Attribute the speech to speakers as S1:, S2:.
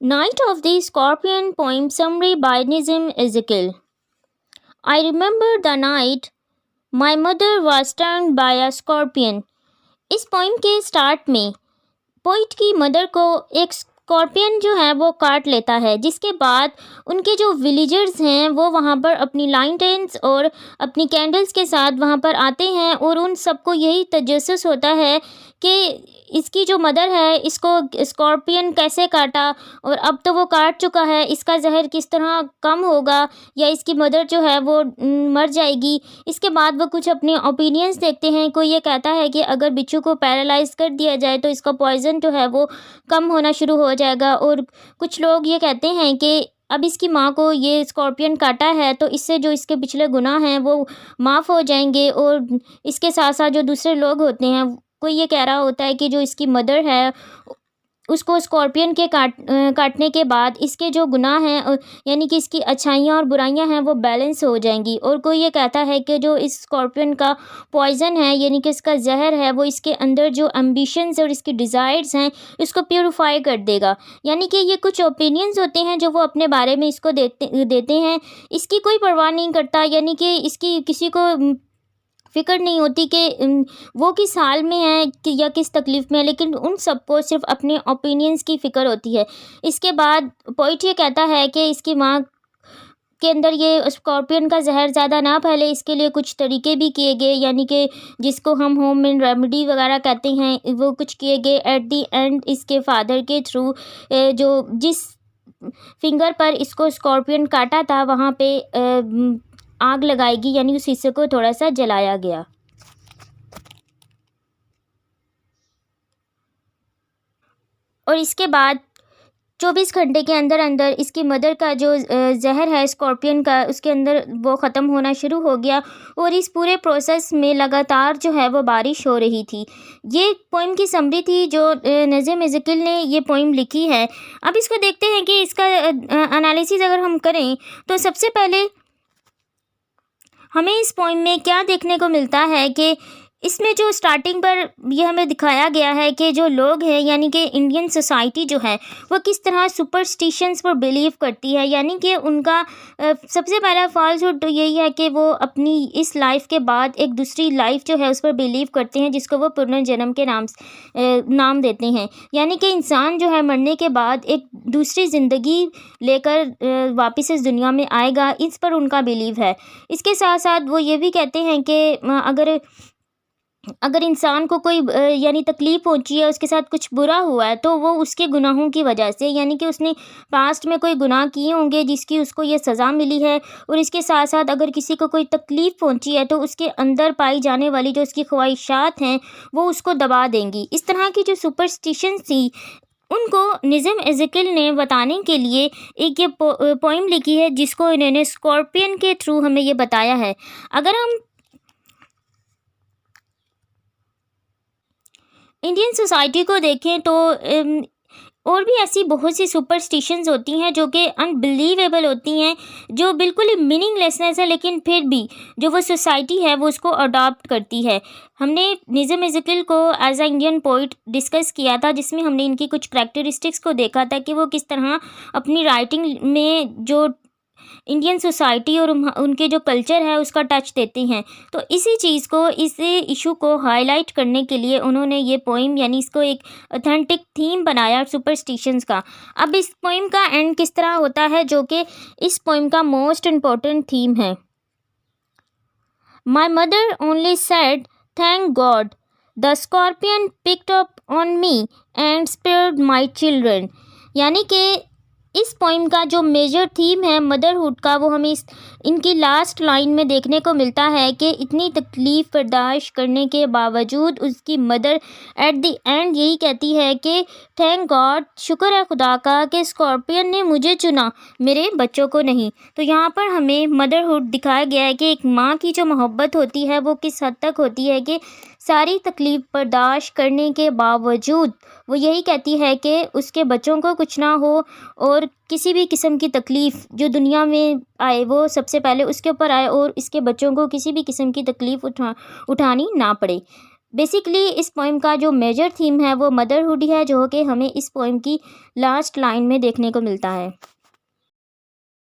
S1: Night of the Scorpion poem summary by Nizam Ezekiel. I remember the night my mother was stung by a scorpion. इस poem के start में poet की mother को एक scorpion जो है वो काट लेता है, जिसके बाद उनके जो विलेजर्स हैं वो वहाँ पर अपनी लाइटेंस और अपनी कैंडल्स के साथ वहाँ पर आते हैं और उन सबको यही तजस्सुस होता है कि इसकी जो मदर है इसको स्कॉर्पियन कैसे काटा और अब तो वो काट चुका है, इसका जहर किस तरह कम होगा या इसकी मदर जो है वो मर जाएगी। इसके बाद वो कुछ अपने ओपिनियंस देखते हैं। कोई ये कहता है कि अगर बिच्छू को पैरालाइज कर दिया जाए तो इसका पॉइजन जो है वो कम होना शुरू हो जाएगा, और कुछ लोग ये कहते हैं कि अब इसकी माँ को ये स्कॉर्पियन काटा है तो इससे जो इसके पिछले गुनाह हैं वो माफ़ हो जाएंगे। और इसके साथ साथ जो दूसरे लोग होते हैं, कोई ये कह रहा होता है कि जो इसकी मदर है उसको स्कॉर्पियन के काटने के बाद इसके जो गुनाह हैं यानी कि इसकी अच्छाइयाँ और बुराइयाँ हैं वो बैलेंस हो जाएंगी। और कोई ये कहता है कि जो इस स्कॉर्पियन का पॉइज़न है यानी कि इसका जहर है वो इसके अंदर जो एम्बिशंस और इसकी डिज़ायर्स हैं इसको प्योरीफाई कर देगा। यानी कि ये कुछ ओपिनियंस होते हैं जो वो अपने बारे में इसको देते हैं। इसकी कोई परवाह नहीं करता, यानी कि इसकी किसी को फ़िक्र नहीं होती कि वो किस हाल में है कि या किस तकलीफ़ में है, लेकिन उन सबको सिर्फ़ अपने ओपिनियंस की फ़िक्र होती है। इसके बाद पोइट ये कहता है कि इसकी माँ के अंदर ये स्कॉर्पियन का जहर ज़्यादा ना फैले, इसके लिए कुछ तरीके भी किए गए, यानी कि जिसको हम होम मेड रेमेडी वगैरह कहते हैं, वो कुछ किए गए। एट दी एंड इसके फादर के थ्रू जो जिस फिंगर पर इसको स्कॉर्पियन काटा था वहाँ पे आग लगाएगी, यानी उस हिस्से को थोड़ा सा जलाया गया। और इसके बाद 24 घंटे के अंदर अंदर इसकी मदर का जो जहर है स्कॉर्पियन का उसके अंदर वो ख़त्म होना शुरू हो गया। और इस पूरे प्रोसेस में लगातार जो है वो बारिश हो रही थी। ये पोइम की समरी थी जो नज़म एज़ेकियल ने ये पोइम लिखी है। अब इसको देखते हैं कि इसका एनालिसिस अगर हम करें तो सबसे पहले हमें इस पोइम में क्या देखने को मिलता है कि इसमें जो स्टार्टिंग पर ये हमें दिखाया गया है कि जो लोग हैं यानी कि इंडियन सोसाइटी जो है वो किस तरह सुपरस्टिशंस पर बिलीव करती है। यानी कि उनका सबसे पहला फॉल्सहुड तो यही है कि वो अपनी इस लाइफ के बाद एक दूसरी लाइफ जो है उस पर बिलीव करते हैं, जिसको वो पुनर्जन्म के नाम देते हैं। यानी कि इंसान जो है मरने के बाद एक दूसरी ज़िंदगी लेकर वापस इस दुनिया में आएगा, इस पर उनका बिलीव है। इसके साथ साथ वो ये भी कहते हैं कि अगर इंसान को कोई यानी तकलीफ़ पहुंची है, उसके साथ कुछ बुरा हुआ है, तो वो उसके गुनाहों की वजह से, यानी कि उसने पास्ट में कोई गुनाह किए होंगे जिसकी उसको ये सज़ा मिली है। और इसके साथ साथ अगर किसी को कोई तकलीफ़ पहुंची है तो उसके अंदर पाई जाने वाली जो उसकी ख्वाहिशात हैं वो उसको दबा देंगी। इस तरह की जो सुपरस्टिशंस थी उनको नज़म एज़ेकियल ने बताने के लिए एक ये पोइम लिखी है, जिसको इन्होंने स्कॉर्पियन के थ्रू हमें ये बताया है। अगर हम इंडियन सोसाइटी को देखें तो और भी ऐसी बहुत सी सुपरस्टिशंस होती हैं जो कि अनबिलीवेबल होती हैं, जो बिल्कुल ही मीनिंगलेसनेस है, लेकिन फिर भी जो वो सोसाइटी है वो उसको अडॉप्ट करती है। हमने नज़म एज़ेकियल को as a Indian poet discuss किया था, जिसमें हमने इनकी कुछ करैक्टरिस्टिक्स को देखा था कि वो किस तरह अपनी राइटिंग में जो इंडियन सोसाइटी और उनके जो कल्चर है उसका टच देते हैं। तो इसी चीज़ को, इस इशू को हाईलाइट करने के लिए उन्होंने ये पोइम यानी इसको एक ऑथेंटिक थीम बनाया सुपरस्टिशंस का। अब इस पोइम का एंड किस तरह होता है, जो कि इस पोइम का मोस्ट इम्पॉर्टेंट थीम है। My mother only said thank God the scorpion picked up on me and spared my children. यानी कि इस पोइम का जो मेजर थीम है मदरहुड का, वो हमें इनकी लास्ट लाइन में देखने को मिलता है कि इतनी तकलीफ़ बर्दाश्त करने के बावजूद उसकी मदर एट द एंड यही कहती है कि थैंक गॉड, शुक्र है खुदा का कि स्कॉर्पियन ने मुझे चुना, मेरे बच्चों को नहीं। तो यहाँ पर हमें मदरहुड दिखाया गया है कि एक माँ की जो मोहब्बत होती है वो किस हद तक होती है कि सारी तकलीफ़ बर्दाश्त करने के बावजूद वो यही कहती है कि उसके बच्चों को कुछ ना हो और किसी भी किस्म की तकलीफ़ जो दुनिया में आए वो सबसे पहले उसके ऊपर आए और इसके बच्चों को किसी भी किस्म की तकलीफ़ उठानी ना पड़े। बेसिकली इस पोइम का जो मेजर थीम है वो मदरहुड है, जो कि हमें इस पोइम की लास्ट लाइन में देखने को मिलता है।